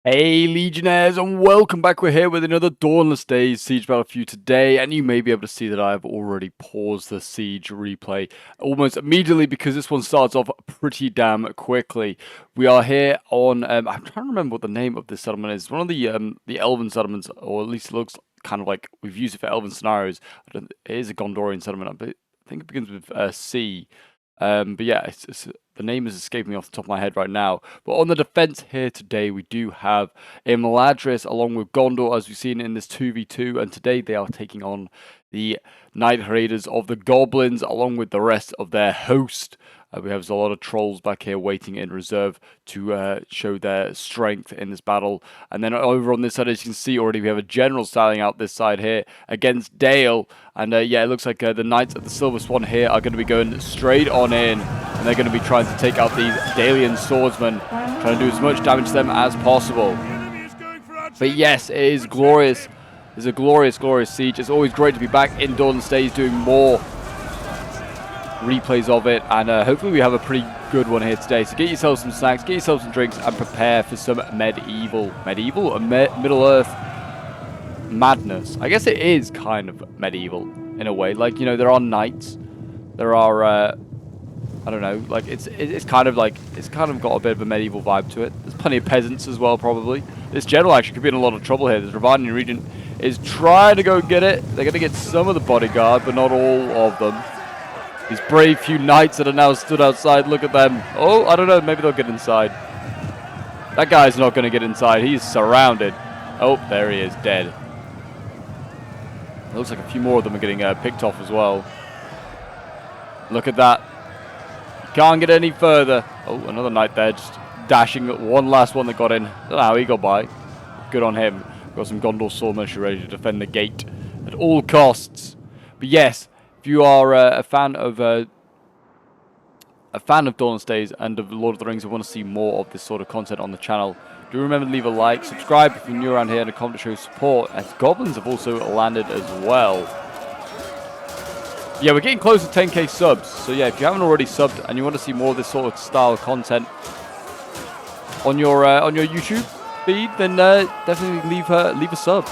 Hey Legionnaires, and welcome back. We're here with another Dawnless Days siege battle for you today, and you may be able to see that I have already paused the siege replay almost immediately because this one starts off pretty damn quickly. We are here on I'm trying to remember what the name of this settlement is. One of the Elven settlements, or at least it looks kind of like we've used it for Elven scenarios. It is a Gondorian settlement. I think it begins with C. But yeah, the name is escaping me off the top of my head right now. But on the defense here today, we do have Imladris along with Gondor, as we've seen in this 2v2. And today they are taking on the Night Raiders of the Goblins, along with the rest of their host. We have a lot of trolls back here waiting in reserve to show their strength in this battle. And then over on this side, as you can see already, we have a general styling out this side here against Dale. And yeah, it looks like the Knights of the Silver Swan here are going to be going straight on in. And they're going to be trying to take out these Dalian swordsmen, trying to do as much damage to them as possible. But yes, it is glorious. It's a glorious, glorious siege. It's always great to be back in Dawnless Days doing more replays of it, and hopefully we have a pretty good one here today. So get yourself some snacks, get yourself some drinks, and prepare for some medieval or Middle Earth madness. I guess it is kind of medieval in a way. Like, you know, there are knights, there are I don't know, like it's kind of got a bit of a medieval vibe to it. There's plenty of peasants as well, probably. This general actually could be in a lot of trouble here. This Ravanian Regent is trying to go get it. They're going to get some of the bodyguard, but not all of them. These brave few knights that are now stood outside, look at them. Oh, I don't know, maybe they'll get inside. That guy's not going to get inside. He's surrounded. Oh, there he is, dead. It looks like a few more of them are getting picked off as well. Look at that. Can't get any further. Oh, another knight there, just dashing. One last one that got in. Don't know how he got by. Good on him. Got some Gondor sword militia ready to defend the gate at all costs. But yes, if you are a fan of Dawnless Days and of Lord of the Rings and want to see more of this sort of content on the channel, do remember to leave a like, subscribe if you're new around here, and a comment to show support, as goblins have also landed as well. Yeah, we're getting close to 10k subs, so yeah, if you haven't already subbed and you want to see more of this sort of style of content on your YouTube feed, then definitely leave a sub.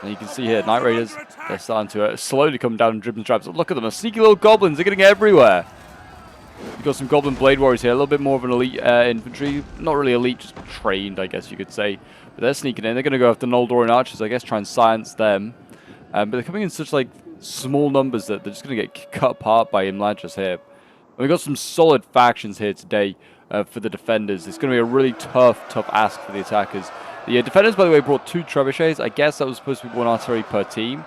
And you can see here, Night Raiders, they're starting to slowly come down in dribs and drabs. Look at them, the sneaky little goblins, they're getting everywhere. We've got some Goblin Blade Warriors here, a little bit more of an elite infantry. Not really elite, just trained, I guess you could say. But they're sneaking in, they're going to go after Gondorian archers, I guess, try and silence them. But they're coming in such like small numbers that they're just going to get cut apart by Imladris here. And we've got some solid factions here today for the defenders. It's going to be a really tough ask for the attackers. The defenders, by the way, brought 2 trebuchets. I guess that was supposed to be 1 artillery per team.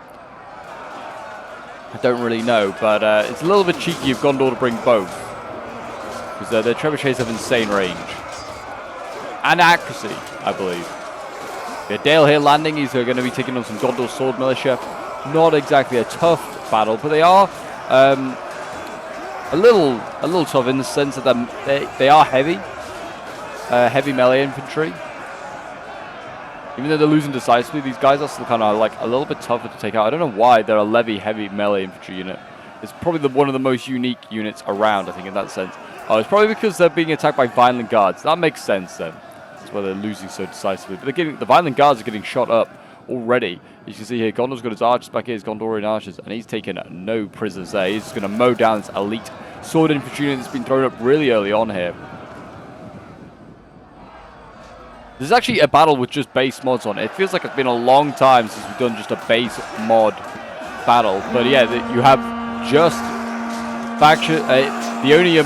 I don't really know, but it's a little bit cheeky of Gondor to bring both, because their trebuchets have insane range and accuracy, I believe. Yeah, Dale here landing. He's going to be taking on some Gondor sword militia. Not exactly a tough battle, but they are a little tough in the sense that they are heavy melee infantry. Even though they're losing decisively, these guys are still kind of like a little bit tougher to take out. I don't know why they're a levy heavy melee infantry unit. It's probably one of the most unique units around, I think, in that sense. Oh, it's probably because they're being attacked by violent guards. That makes sense then. That's why they're losing so decisively. But the violent guards are getting shot up already. You can see here, Gondor's got his archers back here, his Gondorian archers, and he's taking no prisoners there. He's just going to mow down this elite sword infantry unit that's been thrown up really early on here. This is actually a battle with just base mods on it. It feels like it's been a long time since we've done just a base mod battle. But yeah, you have just faction. The only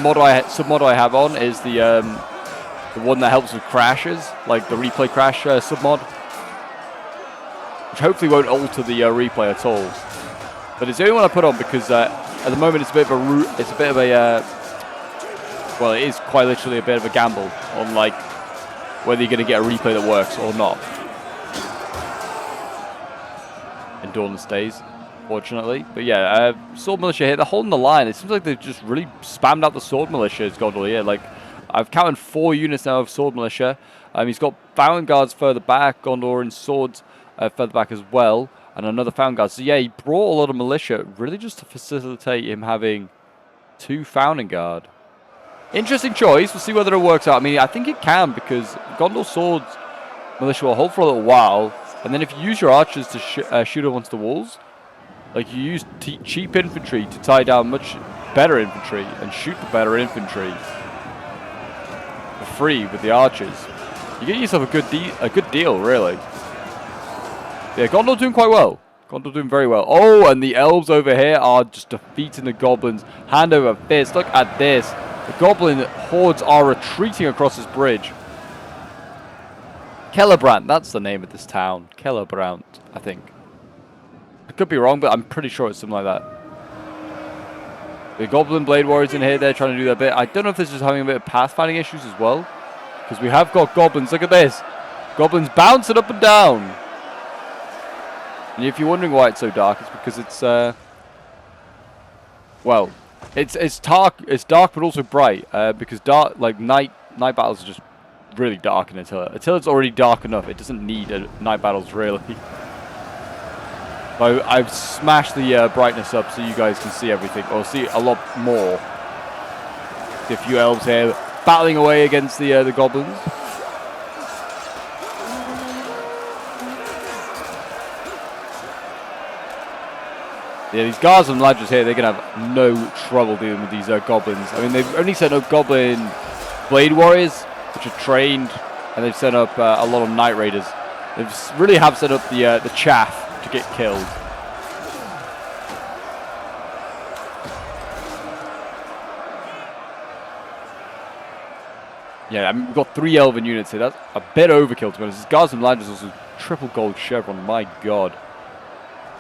sub-mod I have on is the one that helps with crashes, like the replay crash sub-mod, which hopefully won't alter the replay at all. But it's the only one I put on because at the moment it's a bit of a well, it is quite literally a bit of a gamble on like whether you're going to get a replay that works or not in Dawnless Days, fortunately. But yeah, sword militia here, they're holding the line. It seems like they've just really spammed out the sword militia as Gondor here. Like, I've counted 4 units now of sword militia. He's got Fountain Guards further back, Gondor and swords further back as well, and another Fountain Guard. So yeah, he brought a lot of militia, really just to facilitate him having 2 Fountain Guard. Interesting choice. We'll see whether it works out. I mean, I think it can because Gondor Swords Militia will hold for a little while, and then if you use your archers to shoot against the walls, like you use cheap infantry to tie down much better infantry and shoot the better infantry for free with the archers, you get yourself a good deal, really. Yeah, Gondor doing quite well. Gondor doing very well. Oh, and the elves over here are just defeating the goblins hand over fist. Look at this. The goblin hordes are retreating across this bridge. Celebrant, that's the name of this town. Celebrant, I think. I could be wrong, but I'm pretty sure it's something like that. The Goblin Blade Warriors in here, they're trying to do their bit. I don't know if this is having a bit of pathfinding issues as well. Because we have got goblins. Look at this. Goblins bouncing up and down. And if you're wondering why it's so dark, it's because it's, well, it's dark but also bright. Because dark, like night battles are just really dark in Attila. Attila's already dark enough. It doesn't need night battles, really. So I've smashed the brightness up so you guys can see everything, or see a lot more. See a few elves here battling away against the goblins. Yeah, these guards and ladgers here, they're going to have no trouble dealing with these goblins. I mean, they've only sent up goblin blade warriors, which are trained, and they've sent up a lot of night raiders. They really have set up the chaff to get killed. Yeah, I mean, we've got 3 elven units here. That's a bit overkill, to be honest. These guards and ladgers also triple gold chevron. My god.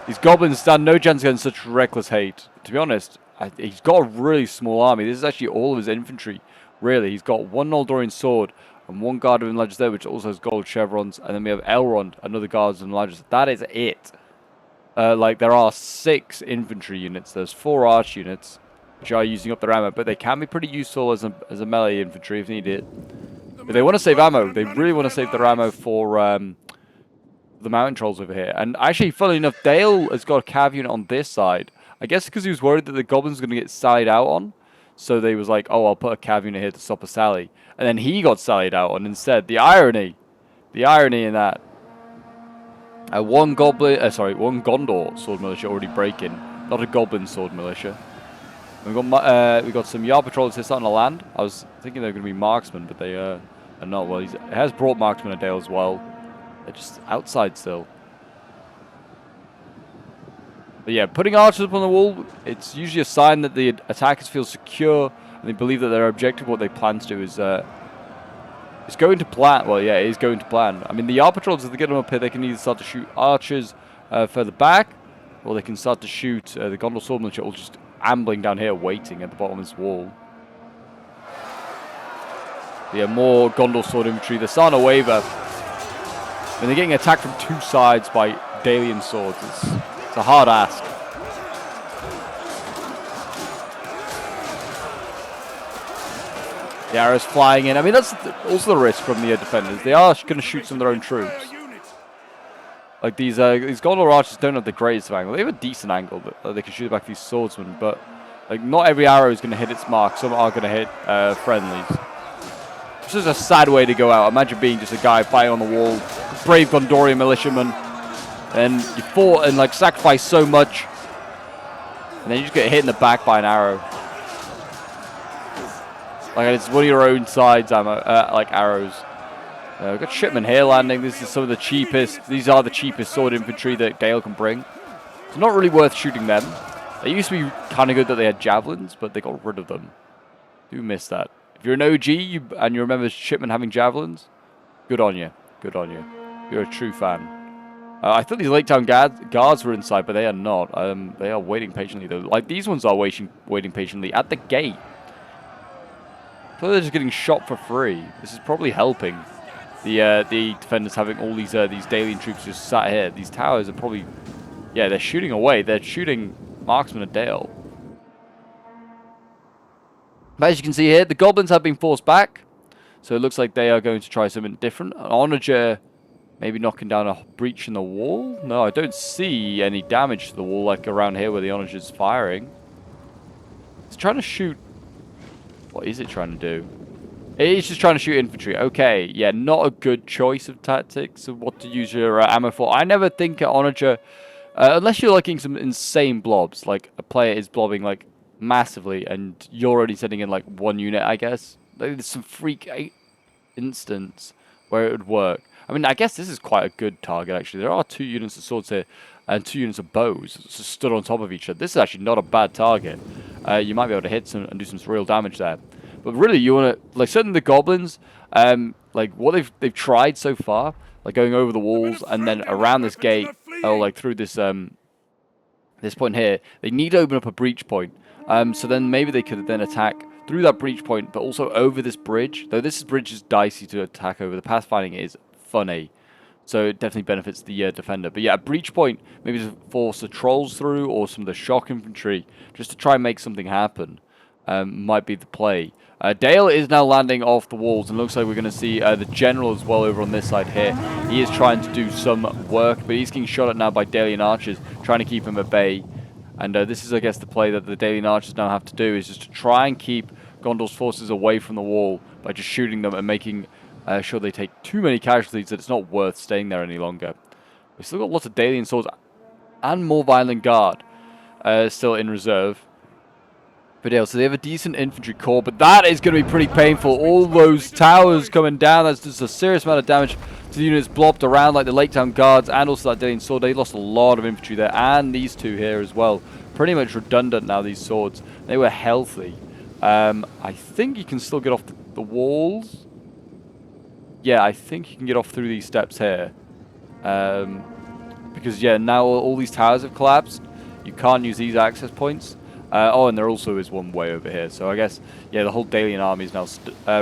These goblins stand no chance against such reckless hate. To be honest, he's got a really small army. This is actually all of his infantry, really. He's got 1 Noldorian sword and 1 guard and ladgers there, which also has gold chevrons. And then we have Elrond, another guards and ladgers. That is it. Like, there are 6 infantry units. There's 4 arch units, which are using up their ammo, but they can be pretty useful as a melee infantry if needed. But they want to save ammo. They really want to save their ammo for the mountain trolls over here. And actually, funnily enough, Dale has got a cav unit on this side. I guess because he was worried that the goblins were going to get sallied out on. So they was like, oh, I'll put a cav unit here to stop a sally. And then he got sallied out on instead. The irony in that. 1 Gondor sword militia already breaking, not a goblin sword militia. And we got some yard patrols here starting to land. I was thinking they were going to be marksmen, but they are not. Well, he has brought marksmen a Dale as well. They're just outside still. But yeah, putting archers up on the wall, it's usually a sign that the attackers feel secure and they believe that their objective, what they plan to do, is going to plan. Well, yeah, it is going to plan. I mean, the yard patrols, if they get them up here, they can either start to shoot archers further back, or they can start to shoot the Gondor sword militia, all just ambling down here, waiting at the bottom of this wall. Yeah, more Gondor sword infantry. They're starting to waver. And they're getting attacked from 2 sides by Dalian swords. It's a hard ask. The arrows flying in. I mean, that's also the risk from the defenders. They are going to shoot some of their own troops. Like these Gondor archers don't have the greatest of angle. They have a decent angle that they can shoot back these swordsmen, but like not every arrow is going to hit its mark. Some are going to hit friendlies. This is a sad way to go out. Imagine being just a guy fighting on the wall, brave Gondorian militiaman, and you fought and like sacrificed so much, and then you just get hit in the back by an arrow. Like it's one of your own side's ammo, like arrows. We've got shipmen here landing. This is some of the cheapest. These are the cheapest sword infantry that Dale can bring. It's not really worth shooting them. They used to be kind of good that they had javelins, but they got rid of them. Do miss that. If you're an OG and you remember shipmen having javelins, good on you. Good on you. You're a true fan. I thought these Lake Town guards were inside, but they are not. They are waiting patiently, though. Like, these ones are waiting patiently at the gate. So they're just getting shot for free. This is probably helping the defenders having all these Dalian troops just sat here. These towers are probably... Yeah, they're shooting away. They're shooting marksmen at Dale. But as you can see here, the goblins have been forced back. So it looks like they are going to try something different. An onager maybe knocking down a breach in the wall. No, I don't see any damage to the wall like around here where the onager's firing. It's trying to shoot What is it trying to do? It's just trying to shoot infantry. Okay, yeah, not a good choice of tactics of what to use your ammo for. I never think at Onager, unless you're looking some insane blobs, like a player is blobbing like massively, and you're already sending in like 1 unit, I guess. There's some freak instance where it would work. I mean, I guess this is quite a good target, actually. There are 2 units of swords here and 2 units of bows just stood on top of each other. This is actually not a bad target. You might be able to hit some and do some real damage there. But really, you want to, like, certainly the goblins, like, what they've tried so far, like, going over the walls and then around this gate, or, like, through this, this point here, they need to open up a breach point. So then maybe they could then attack through that breach point, but also over this bridge. Though this bridge is dicey to attack over, the pathfinding is funny. So it definitely benefits the defender. But yeah, a breach point, maybe to force the trolls through or some of the shock infantry, just to try and make something happen, might be the play. Dale is now landing off the walls, and looks like we're going to see the general as well over on this side here. He is trying to do some work, but he's getting shot at now by Dalian archers, trying to keep him at bay. And this is, I guess, the play that the Dalian archers now have to do, is just to try and keep Gondor's forces away from the wall by just shooting them and making sure they take too many casualties that it's not worth staying there any longer. We've still got lots of Dalian swords and more violent guard still in reserve. So they have a decent infantry corps, but that is going to be pretty painful. All those towers coming down, that's just a serious amount of damage to the units blobbed around, like the Lake Town Guards and also that Dalian sword. They lost a lot of infantry there, and these 2 here as well. Pretty much redundant now, these swords. They were healthy. I think you can still get off the walls. Yeah, I think you can get off through these steps here. Because, yeah, now all these towers have collapsed. You can't use these access points. Oh, and there also is one way over here. So I guess, yeah, the whole Dalian army is now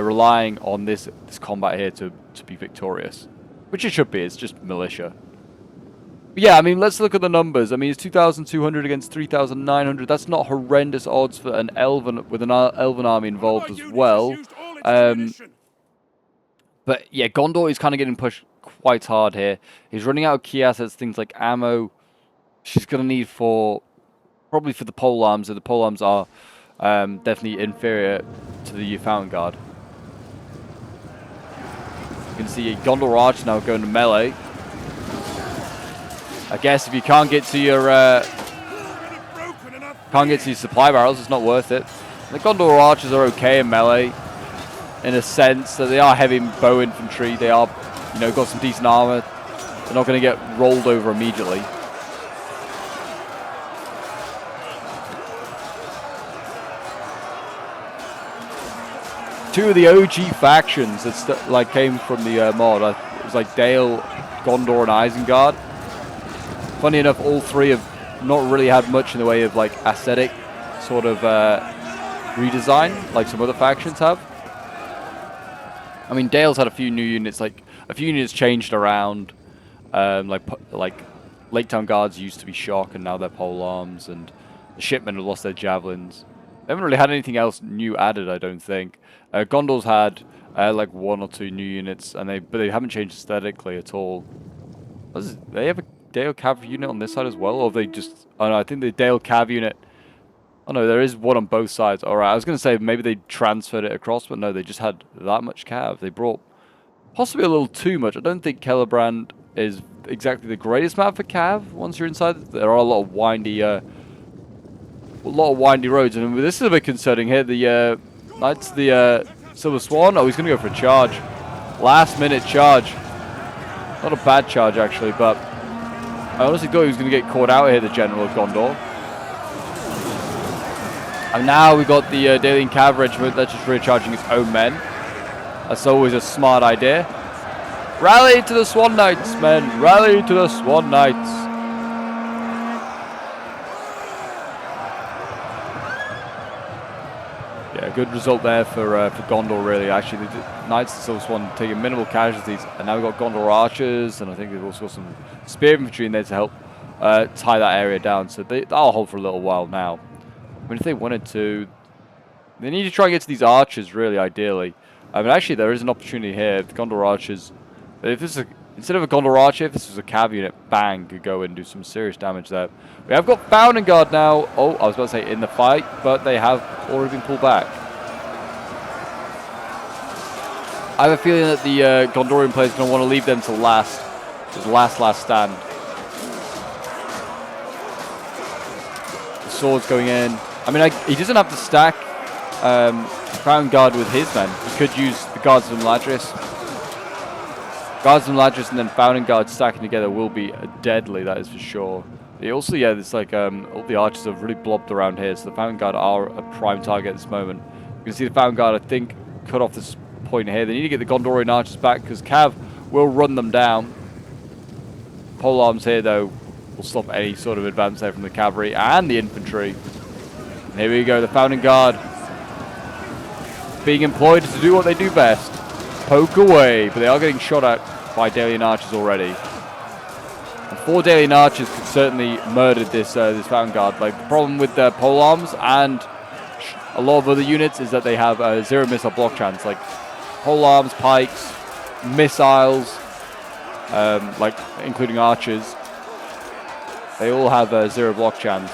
relying on this combat here to be victorious. Which it should be. It's just militia. But yeah, I mean, let's look at the numbers. I mean, it's 2,200 against 3,900. That's not horrendous odds for an Elven, with an Elven army involved as well. But yeah, Gondor is kind of getting pushed quite hard here. He's running out of key assets, things like ammo. She's going to need probably for the pole arms, and the pole arms are definitely inferior to the Fountain Guard. You can see Gondor Arch now going to melee. I guess if you can't get to your supply barrels, it's not worth it. The Gondor Archers are okay in melee, in a sense that they are heavy bow infantry. They are, you know, got some decent armor. They're not going to get rolled over immediately. Two of the OG factions that like came from the mod. It was like Dale, Gondor, and Isengard. Funny enough, all 3 have not really had much in the way of like aesthetic sort of redesign, like some other factions have. I mean, Dale's had a few new units, like a few units changed around. Like Lake Town Guards used to be shock, and now they're pole arms, and the shipmen have lost their javelins. They haven't really had anything else new added, I don't think. Gondor's had like 1 or 2 new units, and but they haven't changed aesthetically at all. They have a Dale Cav unit on this side as well, or they just... Oh no, I think the Dale Cav unit... Oh no, there is one on both sides. Alright, I was going to say maybe they transferred it across, but no, they just had that much Cav. They brought possibly a little too much. I don't think Celebrand is exactly the greatest map for Cav once you're inside. There are a lot of windy roads, and this is a bit concerning here. The Knights, the Silver Swan. Oh, he's going to go for a charge. Last minute charge. Not a bad charge actually, but I honestly thought he was going to get caught out here, the General of Gondor. And now we've got the Dalian Cav Regiment that's just recharging its own men. That's always a smart idea. Rally to the Swan Knights, men! Rally to the Swan Knights! Yeah, good result there for Gondor, really. Actually, the Knights of the Silver Swan taking minimal casualties, and now we've got Gondor archers, and I think they've also got some spear infantry in there to help tie that area down. So that'll hold for a little while now. I mean, if they wanted to, they need to try and get to these archers, really, ideally. I mean, actually, there is an opportunity here. If the Gondor archers, if this is instead of a Gondor archer, if this was a cav unit, bang, could go in and do some serious damage there. We have got Fountain Guard now. Oh, I was about to say in the fight, but they have already been pulled back. I have a feeling that the Gondorian players are going to want to leave them to last. His last stand. The sword's going in. I mean, he doesn't have to stack Crown Guard with his men. He could use the Guards of Ladris. Guards of Ladris and then Founding Guard stacking together will be deadly, that is for sure. Also, yeah, there's like all the archers have really blobbed around here, so the Founding Guard are a prime target at this moment. You can see the Founding Guard, I think, cut off this point here. They need to get the Gondorian archers back because Cav will run them down. Pole arms here, though, will stop any sort of advance there from the cavalry and the infantry. And here we go, the Founding Guard being employed to do what they do best. Poke away, but they are getting shot at by Dalian archers already. And 4 Dalian archers could certainly murder this this Founding Guard. Like, the problem with their pole arms and a lot of other units is that they have 0 missile block chance. Like, pole arms, pikes, missiles, like including archers, they all have 0 block chance,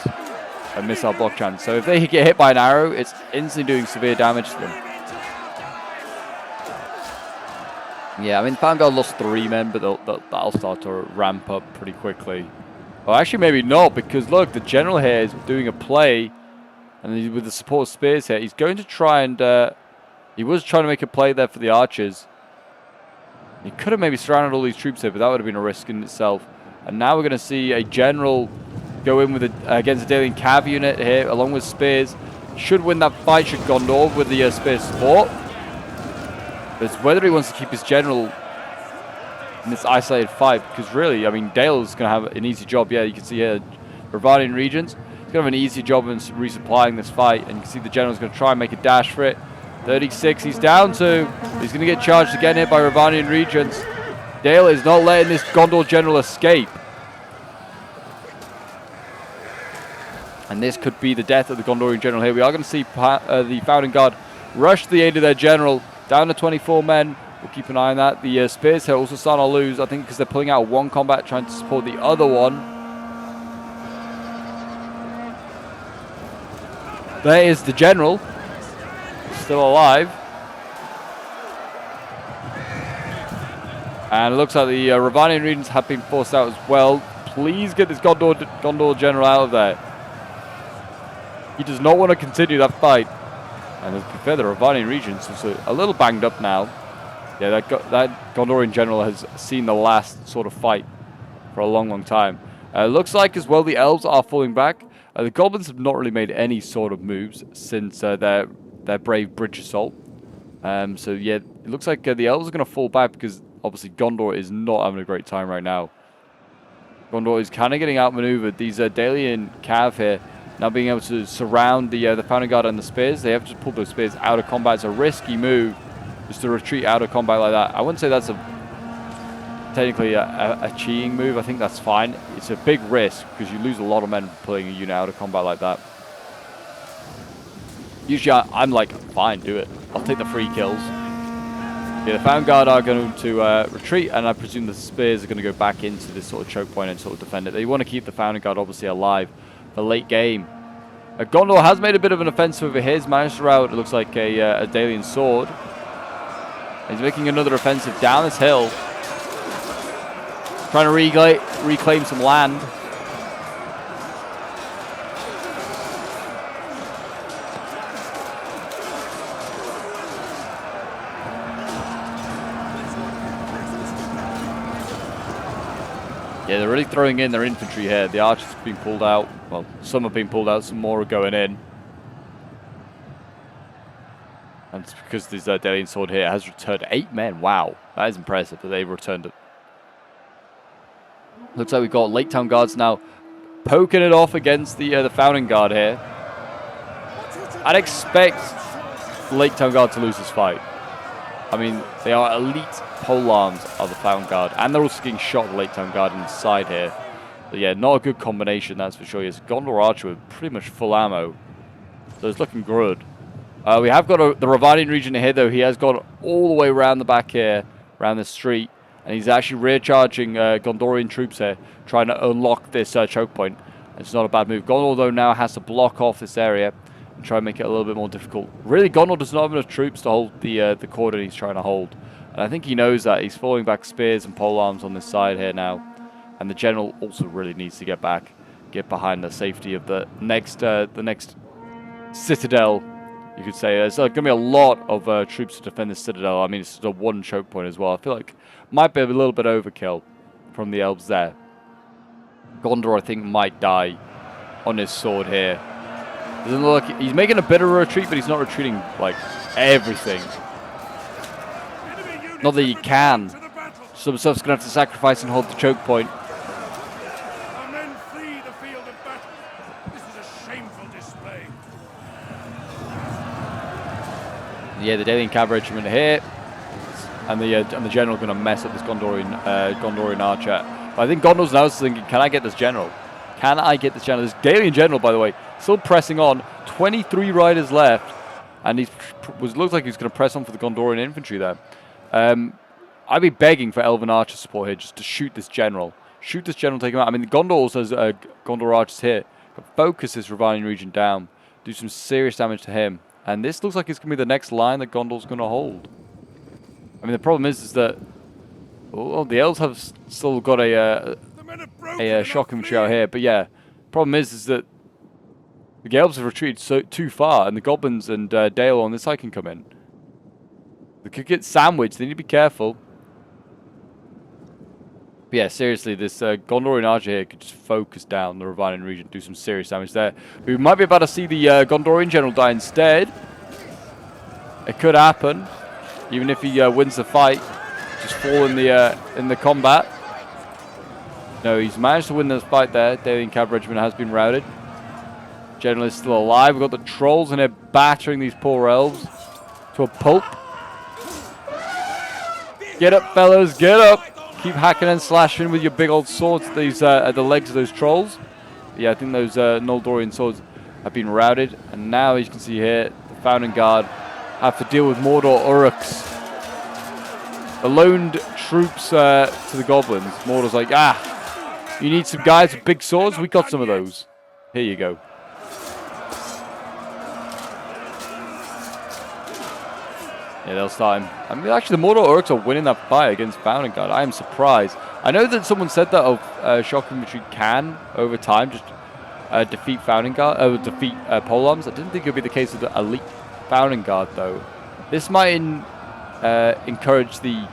a missile block chance. So if they get hit by an arrow, it's instantly doing severe damage to them. Yeah, I mean, Founding Guard lost 3 men, but that'll start to ramp up pretty quickly. Well, actually, maybe not, because look, the general here is doing a play, and with the support of spears here, he's going to try and he was trying to make a play there for the archers. He could have maybe surrounded all these troops here, but that would have been a risk in itself. And now we're going to see a general go in with against a Dalian Cav unit here, along with spears. Should win that fight, should Gondor with the spear support. But it's whether he wants to keep his general in this isolated fight, because really, I mean, Dale's going to have an easy job. Yeah, you can see here, Ravanian Regents, he's going to have an easy job in resupplying this fight. And you can see the general's going to try and make a dash for it. 36, he's down to. He's going to get charged again here by Ravanian Regents. Dale is not letting this Gondor general escape. And this could be the death of the Gondorian general here. We are going to see the Founding Guard rush to the aid of their general. Down to 24 men. We'll keep an eye on that. The spears here also starting to lose, I think, because they're pulling out one combat, trying to support the other one. There is the general. Still alive. And it looks like the Ravanian Regents have been forced out as well. Please get this Gondor general out of there. He does not want to continue that fight. And to be fair, the Ravanian Regents is a little banged up now. Yeah, that Gondorian general has seen the last sort of fight for a long, long time. Looks like as well the elves are falling back. The goblins have not really made any sort of moves since their brave bridge assault. So yeah, it looks like the elves are going to fall back because obviously Gondor is not having a great time right now. Gondor is kind of getting outmaneuvered. These Dalian Cav here now being able to surround the Founding Guard and the spears. They have to pull those spears out of combat. It's a risky move just to retreat out of combat like that. I wouldn't say that's technically a cheating move. I think that's fine. It's a big risk because you lose a lot of men pulling a unit out of combat like that. Usually I'm like, fine, do it. I'll take the free kills. Yeah, the Founding Guard are going to retreat, and I presume the spears are going to go back into this sort of choke point and sort of defend it. They want to keep the Founding Guard obviously alive for late game. Gondor has made a bit of an offensive over here. He's managed to rout, it looks like a Dalian sword. He's making another offensive down this hill. Trying to reclaim some land. Yeah, they're really throwing in their infantry here. The archers have been pulled out. Well, some have been pulled out, some more are going in. And it's because this Dalian sword here has returned 8 men. Wow, that is impressive that they've returned it. Looks like we've got Lake Town Guards now poking it off against the Founding Guard here. I'd expect Lake Town Guard to lose this fight. I mean, they are elite pole arms of the Founding Guard, and they're also getting shot at the Lake Town Guard in the side here. But yeah, not a good combination, that's for sure. Yes, Gondor Archer with pretty much full ammo, so it's looking good. We have got the Ravanian region here, though. He has gone all the way around the back here, around the street, and he's actually rear charging Gondorian troops here, trying to unlock this choke point. It's not a bad move. Gondor, though, now has to block off this area and try and make it a little bit more difficult. Really, Gondor does not have enough troops to hold the cordon he's trying to hold. And I think he knows that. He's falling back spears and polearms on this side here now. And the general also really needs to get back, get behind the safety of the next citadel, you could say. There's going to be a lot of troops to defend this citadel. I mean, it's a one choke point as well. I feel like might be a little bit overkill from the elves there. Gondor, I think, might die on his sword here. Doesn't look. He's making a bit of a retreat, but he's not retreating like everything. Not that he can. Some stuff's going to have to sacrifice and hold the choke point. Our men flee the field of battle. This is a shameful display. Yeah, the Daily Cavalry Regiment here, and the general going to mess up this Gondorian archer. But I think Gondor's now thinking, can I get this general? Can I get this general? This Daily general, by the way, still pressing on. 23 riders left, and looks like he's going to press on for the Gondorian infantry there. I'd be begging for Elven archer support here just to shoot this general. Shoot this general, take him out. I mean, Gondor also has Gondor archers here. But focus this Ravanian region down. Do some serious damage to him. And this looks like it's going to be the next line that Gondor's going to hold. I mean, the problem is that the elves have still got a shock infantry out here. But yeah, problem is that the elves have retreated too far, and the goblins and Dale on this side can come in. They could get sandwiched. They need to be careful. But yeah, seriously, this Gondorian archer here could just focus down the Ravanian region, do some serious damage there. We might be about to see the Gondorian general die instead. It could happen, even if he wins the fight. Just fall in the combat. No, he's managed to win this fight there. Daelian Cavalry Regiment has been routed. General is still alive. We've got the trolls in here battering these poor elves to a pulp. Get up, fellas, get up! Keep hacking and slashing with your big old swords at these at the legs of those trolls. Yeah, I think those Noldorian swords have been routed, and now as you can see here, the Founding Guard have to deal with Mordor Uruks. The loaned troops to the goblins. Mordor's like, you need some guys with big swords? We got some of those. Here you go. Yeah, they'll start him. I mean, actually, the Mordor Orcs are winning that fight against Founding Guard. I am surprised. I know that someone said that shock infantry can, over time, just defeat Founding Guard, defeat polearms. I didn't think it would be the case with the elite Founding Guard, though. This might encourage the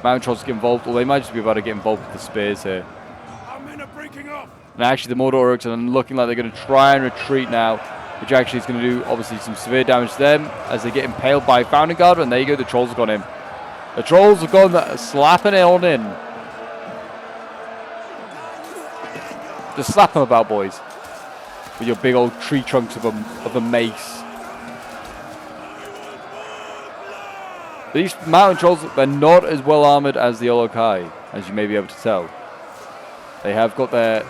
Mountain Trolls to get involved, or they might just be about to get involved with the spears here. Our men are breaking off. And actually, the Mordor Orcs are looking like they're going to try and retreat now, which actually is going to do, obviously, some severe damage to them as they get impaled by Founding Guard. And there you go, the Trolls have gone in. The Trolls have gone slapping it on in. Just slap them about, boys, with your big old tree trunks of a mace. These Mountain Trolls, they're not as well armored as the Olokai, as you may be able to tell. They have got their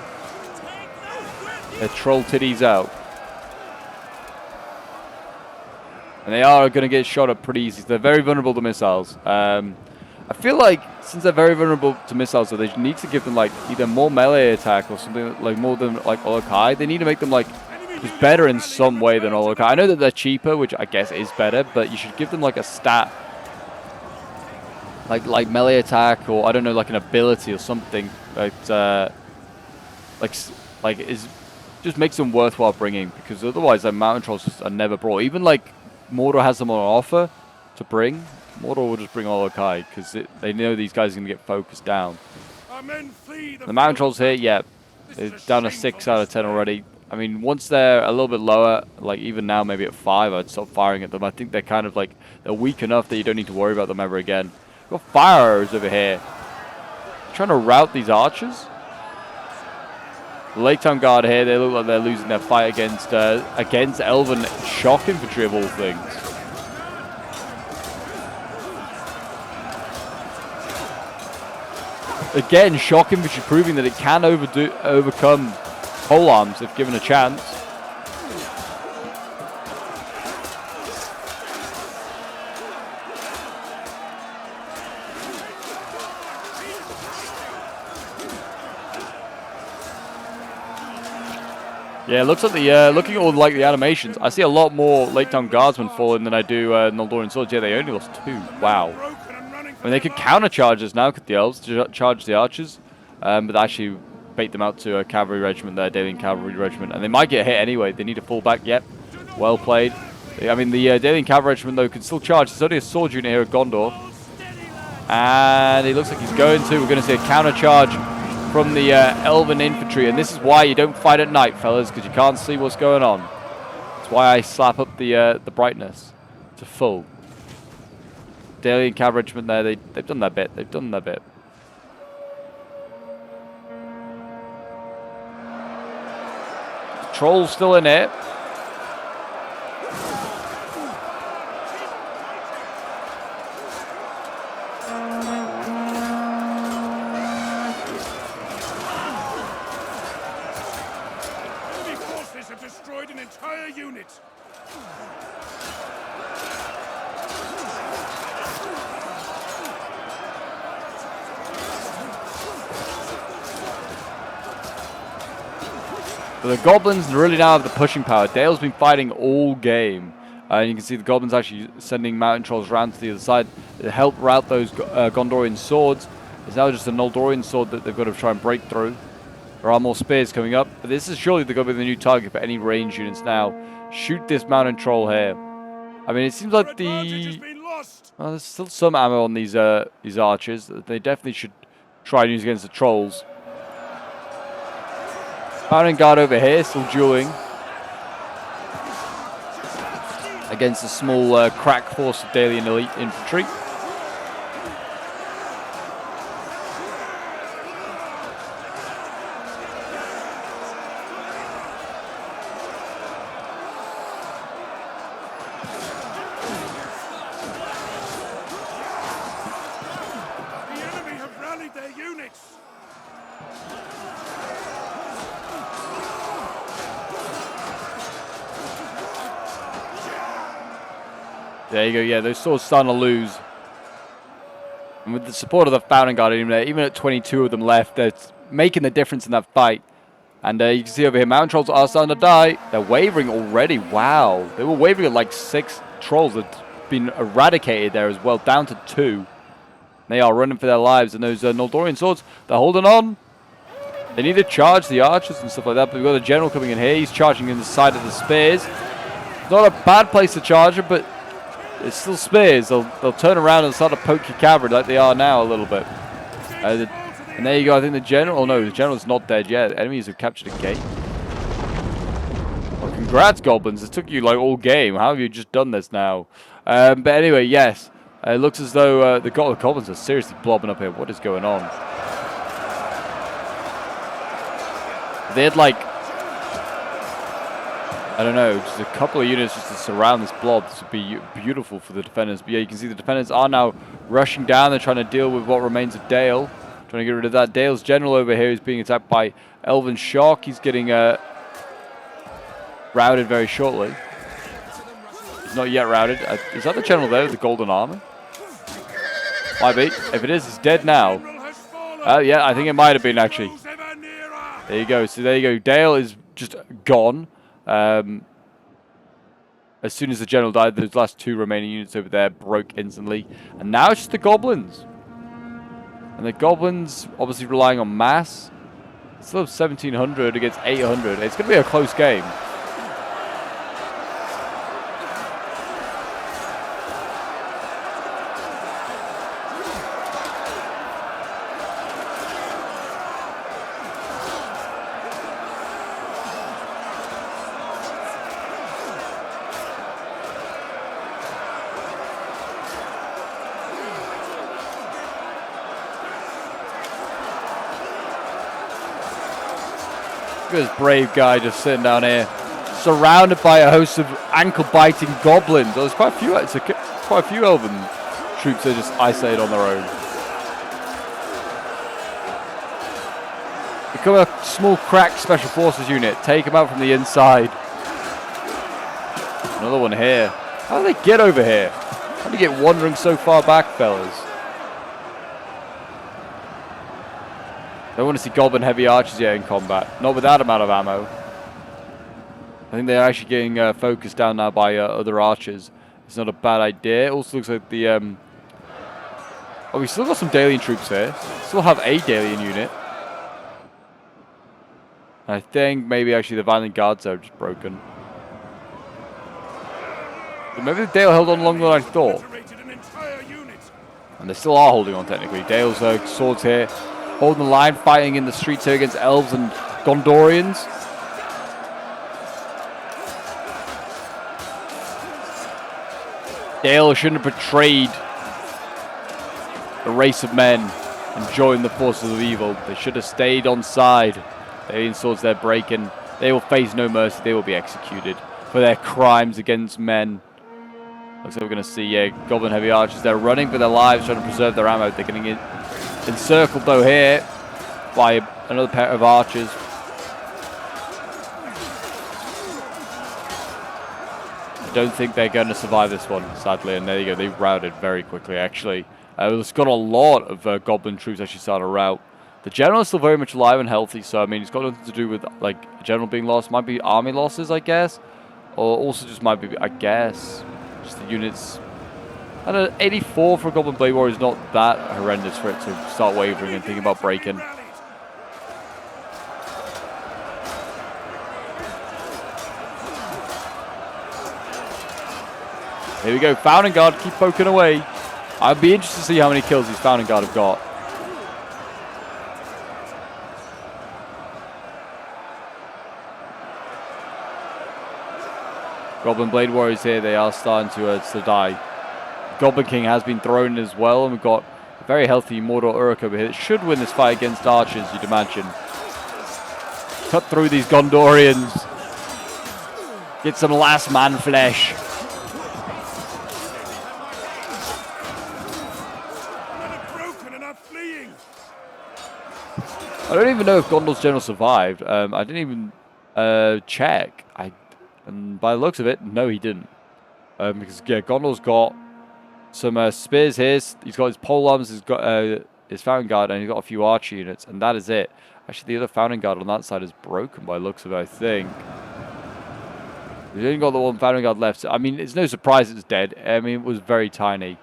troll titties out. And they are going to get shot at pretty easy. They're very vulnerable to missiles. I feel like since they're very vulnerable to missiles, so they need to give them like either more melee attack or something like more than like Olokai. They need to make them like just better in some way than Olokai. I know that they're cheaper, which I guess is better, but you should give them like a stat, like melee attack, or I don't know, like an ability or something that just makes them worthwhile bringing, because otherwise their Mountain Trolls just are never brought. Even like Mordor has them on offer to bring. Mordor will just bring Olokai because they know these guys are going to get focused down. The Mountain Trolls here, yeah, they're down to 6 out of 10 already. I mean, once they're a little bit lower, like even now maybe at 5, I'd stop firing at them. I think they're kind of like, they're weak enough that you don't need to worry about them ever again. We've got fire arrows over here. Trying to rout these archers. The Lake Town Guard here, they look like they're losing their fight against Elven shock infantry of all things. Again, shock infantry proving that it can overcome polearms if given a chance. Yeah, it looks like looking at all the animations, I see a lot more Lake Town Guardsmen falling than I do Noldorian Swords. Yeah, they only lost 2. Wow. I mean, they could counter charges now, could the elves charge the archers, but actually bait them out to a cavalry regiment there, Daelian cavalry regiment, and they might get hit anyway. They need to fall back. Yep, well played. I mean, the Daelian cavalry regiment though can still charge. There's only a sword unit here at Gondor, and it looks like he's going to. We're going to see a counter charge from the Elven infantry, and this is why you don't fight at night, fellas, because you can't see what's going on. That's why I slap up the brightness to full. Daelian cavalry regiment there, they've done their bit. They've done their bit. Trolls still in it. Enemy forces have destroyed an entire unit. But the goblins really now have the pushing power. Dale's been fighting all game. And you can see the goblins actually sending mountain trolls around to the other side to help rout those Gondorian swords. It's now just a Noldorian sword that they've got to try and break through. There are more spears coming up, but this is surely going to be the new target for any range units now. Shoot this mountain troll here. I mean, it seems like there's still some ammo on these archers. They definitely should try and use against the trolls. Mountain guard over here, still dueling against a small crack force of Daelian elite infantry. The enemy have rallied their units. There you go, yeah, those swords starting to lose. And with the support of the Fountain Guard even at 22 of them left, they're making the difference in that fight. And you can see over here, mountain trolls are starting to die. They're wavering already, wow. They were wavering at like 6 trolls that had been eradicated there as well, down to 2. They are running for their lives, and those Noldorian swords, they're holding on. They need to charge the archers and stuff like that, but we've got a general coming in here. He's charging in the side of the spears. Not a bad place to charge it, but it's still spears. They'll turn around and start to poke your cavalry like they are now a little bit. And there you go. I think the general... Oh, no, the general's not dead yet. Enemies have captured a gate. Well, congrats, goblins. It took you, like, all game. How have you just done this now? But anyway, yes. It looks as though the goblins are seriously blobbing up here. What is going on? They had, like... I don't know, just a couple of units just to surround this blob. This would be beautiful for the defenders. But yeah, you can see the defenders are now rushing down. They're trying to deal with what remains of Dale. Trying to get rid of that. Dale's general over here is being attacked by Elven Shark. He's getting routed very shortly. He's not yet routed. Is that the general there with the golden armor? Might be. If it is, he's dead now. Yeah, I think it might have been actually. There you go. So there you go. Dale is just gone. As soon as the general died, those last 2 remaining units over there broke instantly. And now it's just the goblins. And the goblins obviously relying on mass. It's still 1,700 against 800. It's going to be a close game. Look at this brave guy just sitting down here, surrounded by a host of ankle-biting goblins. Oh, there's quite a few elven troops that are just isolated on their own. Become a small crack special forces unit. Take them out from the inside. Another one here. How do they get over here? How do you get wandering so far back, fellas? I want to see goblin heavy archers here in combat. Not with that amount of ammo. I think they're actually getting focused down now by other archers. It's not a bad idea. It also looks like the Oh, we still got some Dalian troops here. Still have a Dalian unit. I think maybe actually the Violent Guards are just broken. But maybe the Dale held on longer than I thought. And they still are holding on technically. Dale's swords here. Holding the line, fighting in the streets here against elves and Gondorians. Dale shouldn't have betrayed the race of men and joined the forces of evil. They should have stayed on side. Alien swords they're breaking. They will face no mercy. They will be executed for their crimes against men. Looks like we're going to see Goblin Heavy Archers. They're running for their lives, trying to preserve their ammo. They're getting encircled though here by another pair of archers. I don't think they're going to survive this one, sadly. And there you go. They routed very quickly, actually. There's got a lot of Goblin troops actually starting to rout. The general is still very much alive and healthy, so I mean, it's got nothing to do with like a general being lost. Might be army losses, I guess, or also just might be, I guess, just the units. I don't know, 84 for a Goblin Blade Warrior is not that horrendous for it to start wavering and thinking about breaking. Here we go, Founding Guard, keep poking away. I'd be interested to see how many kills these Founding Guard have got. Goblin Blade Warriors here, they are starting to die. Goblin King has been thrown as well, and we've got a very healthy Mordor Uruk over here that should win this fight against archers, you'd imagine. Cut through these Gondorians. Get some last man flesh. I don't even know if Gondor's general survived. I didn't even check. And by the looks of it, no, he didn't. Because yeah, Gondor's got some spears here. He's got his polearms. He's got his Founding Guard, and he's got a few archer units, and that is it. Actually, the other Founding Guard on that side is broken by the looks of it, I think. We've only got the one Founding Guard left. So, I mean, it's no surprise it's dead. I mean, it was very tiny.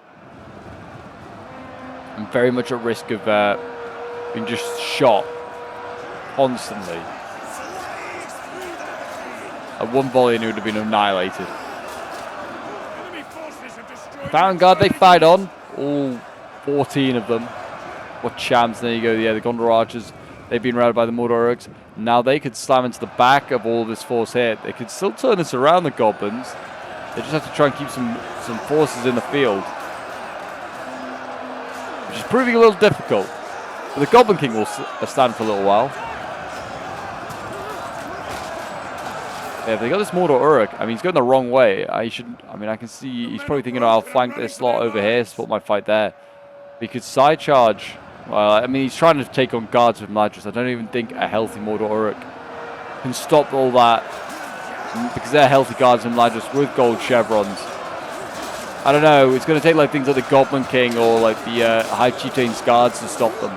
And very much at risk of being just shot constantly. At one volley and it would have been annihilated. Founding Guard, they fight on. All 14 of them. What champs. There you go. Yeah, the Gondor Archers, they've been routed by the Mordor Uruks. Now they could slam into the back of all this force here. They could still turn this around, the Goblins. They just have to try and keep some forces in the field. Which is proving a little difficult. But the Goblin King will stand for a little while. Yeah, if they got this Mordor Uruk, I mean, he's going the wrong way. I mean, I can see he's probably thinking, oh, I'll flank this slot over here, support my fight there. He could side charge. Well, I mean, he's trying to take on guards with Madras. I don't even think a healthy Mordor Uruk can stop all that. Because they're healthy guards and Madras with gold chevrons. I don't know, it's going to take like things like the Goblin King or like the High Chieftain's guards to stop them.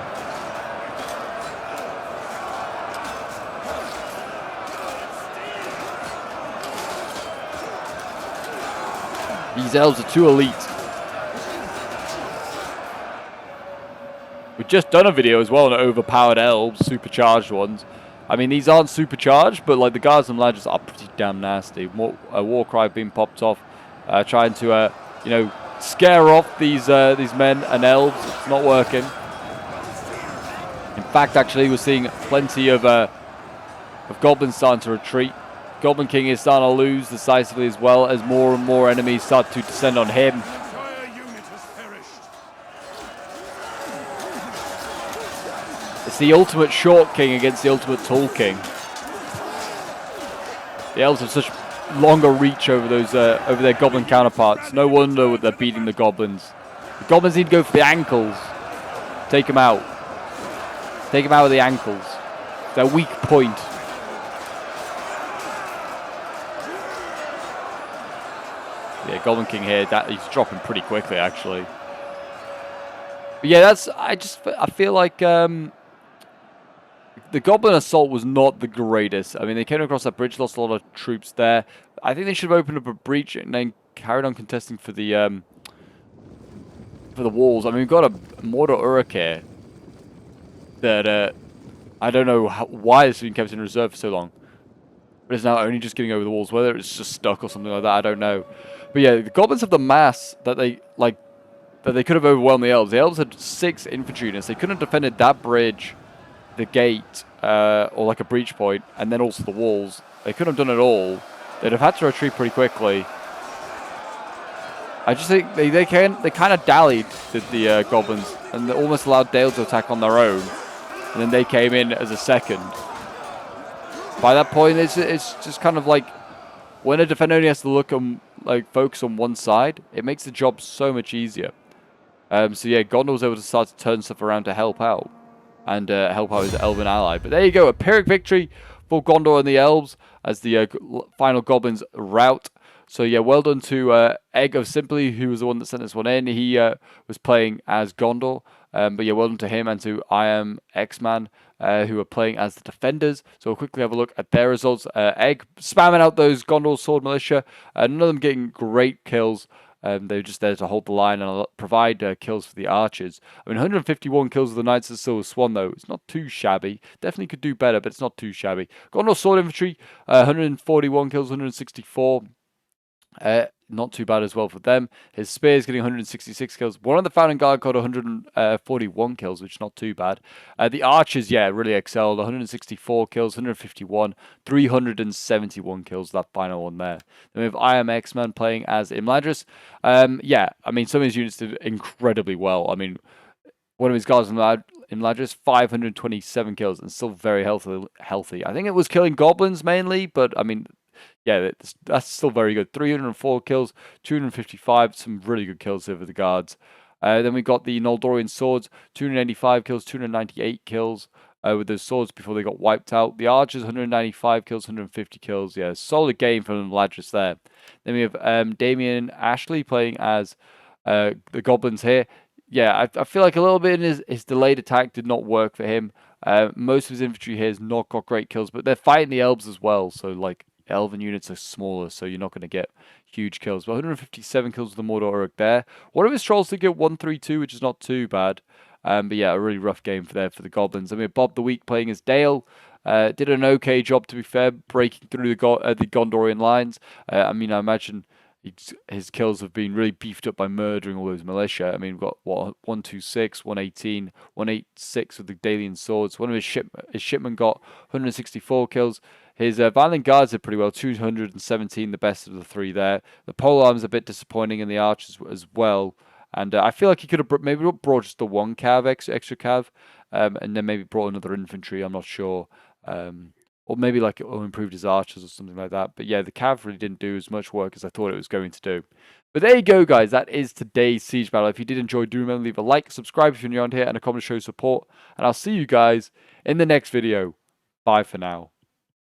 These elves are too elite. We've just done a video as well on overpowered elves, supercharged ones. I mean, these aren't supercharged, but like the guards and ladders are pretty damn nasty. A war cry being popped off, trying to you know, scare off these men and elves. It's not working. In fact, actually, we're seeing plenty of goblins starting to retreat. Goblin King is starting to lose decisively as well as more and more enemies start to descend on him. It's the ultimate short king against the ultimate tall king. The elves have such longer reach over those over their goblin counterparts. No wonder they're beating the goblins. The goblins need to go for the ankles. Take them out. Take them out with the ankles. Their weak point. Yeah, Goblin King here, he's dropping pretty quickly, actually. But yeah, I feel like the Goblin Assault was not the greatest. I mean, they came across that bridge, lost a lot of troops there. I think they should have opened up a breach and then carried on contesting for the for the walls. I mean, we've got a Mordor Uruk here that I don't know why it's been kept in reserve for so long, but it's now only just getting over the walls. Whether it's just stuck or something like that, I don't know. But yeah, the goblins have the mass that they could have overwhelmed the elves. The elves had 6 infantry units. They couldn't have defended that bridge, the gate, or like a breach point, and then also the walls. They couldn't have done it all. They'd have had to retreat pretty quickly. I just think they kind of dallied, the goblins, and they almost allowed Dale to attack on their own, and then they came in as a second. By that point, it's just kind of like when a defender only has to look and focus on one side, it makes the job so much easier. So yeah, Gondor was able to start to turn stuff around to help out, and help out his elven ally. But there you go, a Pyrrhic victory for Gondor and the elves as the final goblins rout. So yeah, well done to Egg of Simply, who was the one that sent this one in. He was playing as Gondor. But yeah, well done to him and to I Am X-Man, who are playing as the defenders. So we'll quickly have a look at their results. Egg spamming out those Gondor Sword Militia. None of them getting great kills. They were just there to hold the line and provide kills for the archers. I mean, 151 kills of the Knights of the Silver Swan, though. It's not too shabby. Definitely could do better, but it's not too shabby. Gondor Sword Infantry, 141 kills, 164. Not too bad as well for them. His spears getting 166 kills. One of the Founding Guard got 141 kills, which is not too bad. The archers, yeah, really excelled. 164 kills, 151, 371 kills, that final one there. Then we have I Am X-Man playing as Imladris. Yeah, I mean, some of his units did incredibly well. I mean, one of his guards Imladris, 527 kills, and still very healthy. I think it was killing goblins mainly, but I mean, yeah, that's still very good. 304 kills, 255, some really good kills over the guards. Then we got the Noldorian swords, 285 kills, 298 kills with those swords before they got wiped out. The archers, 195 kills, 150 kills. Yeah, solid game from Ladris there. Then we have Damien Ashley playing as the goblins here. Yeah, I feel like a little bit in his delayed attack did not work for him. Most of his infantry here has not got great kills, but they're fighting the elves as well, so like elven units are smaller, so you're not going to get huge kills. But 157 kills with the Mordor Uruk there. One of his trolls did get 132, which is not too bad. But yeah, a really rough game for the goblins. I mean, Bob the Weak playing as Dale. Did an okay job, to be fair, breaking through the Gondorian lines. I mean, I imagine his kills have been really beefed up by murdering all those militia. I mean, we've got, what, 126, 118, 186 with the Dalian swords. One of his shipmen got 164 kills. His Violent Guards did pretty well, 217, the best of the 3 there. The polearm's a bit disappointing, and the archers as well. And I feel like he could have maybe brought just the 1 cav, extra cav, and then maybe brought another infantry, I'm not sure. Or maybe improved his archers or something like that. But yeah, the cavalry didn't do as much work as I thought it was going to do. But there you go, guys. That is today's siege battle. If you did enjoy, do remember to leave a like, subscribe if you're new around here, and a comment to show support. And I'll see you guys in the next video. Bye for now.